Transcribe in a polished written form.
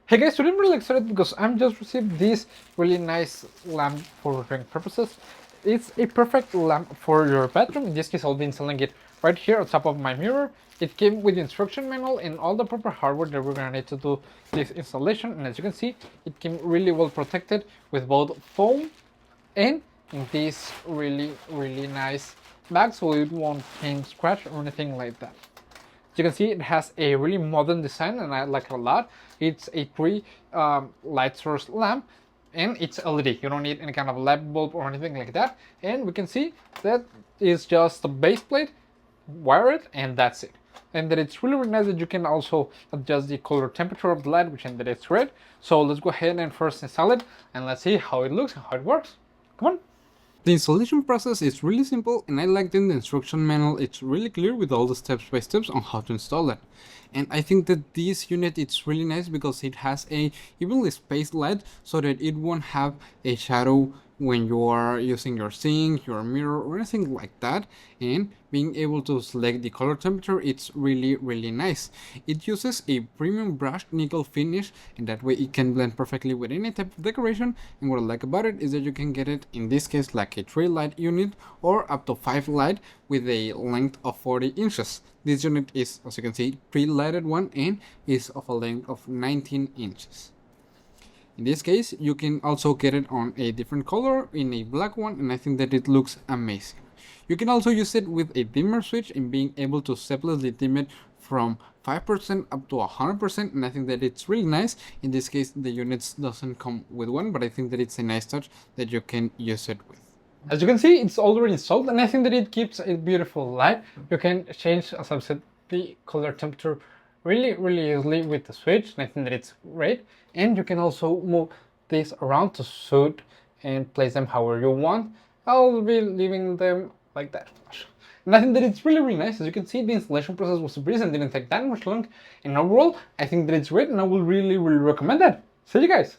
Hey guys, today I'm really excited because I'm just received this really nice lamp for recording purposes. It's a perfect lamp for your bedroom. In this case, I've been selling it right here on top of my mirror. It came with the instruction manual and all the proper hardware that we're gonna need to do this installation. And as you can see, it came really well protected with both foam and in this really nice bag, so it won't hang, scratch or anything like that. You can see it has a really modern design and I like it a lot. It's a light source lamp and it's LED. You don't need any kind of light bulb or anything like that. And we can see that is just the base plate, wire it, and that's it. And that it's really nice that you can also adjust the color temperature of the light, which and that it's red. So let's go ahead and first install it and let's see how it looks and how it works. Come on. The installation process is really simple and I like that in the instruction manual it's really clear with all the steps by steps on how to install it. And I think that this unit it's really nice because it has a evenly spaced light so that it won't have a shadow when you are using your sink, your mirror or anything like that. And being able to select the color temperature, it's really nice. It uses a premium brushed nickel finish and that way it can blend perfectly with any type of decoration. And what I like about it is that you can get it in this case like a 3 light unit or up to 5 light with a length of 40 inches. This unit is, as you can see, 3 lighted one and is of a length of 19 inches. In this case, you can also get it on a different color, in a black one, and I think that it looks amazing. You can also use it with a dimmer switch and being able to separately dim it from 5% up to 100%, and I think that it's really nice. In this case, the units doesn't come with one, but I think that it's a nice touch that you can use it with. As you can see, it's already installed and I think that it keeps a beautiful light. You can change, as I've said, the color temperature really easily with the switch, and I think that it's great. And you can also move this around to suit and place them however you want. I'll be leaving them like that. And I think that it's really nice. As you can see, the installation process was a breeze and didn't take that much long. And overall, I think that it's great and I will really recommend it. See you guys!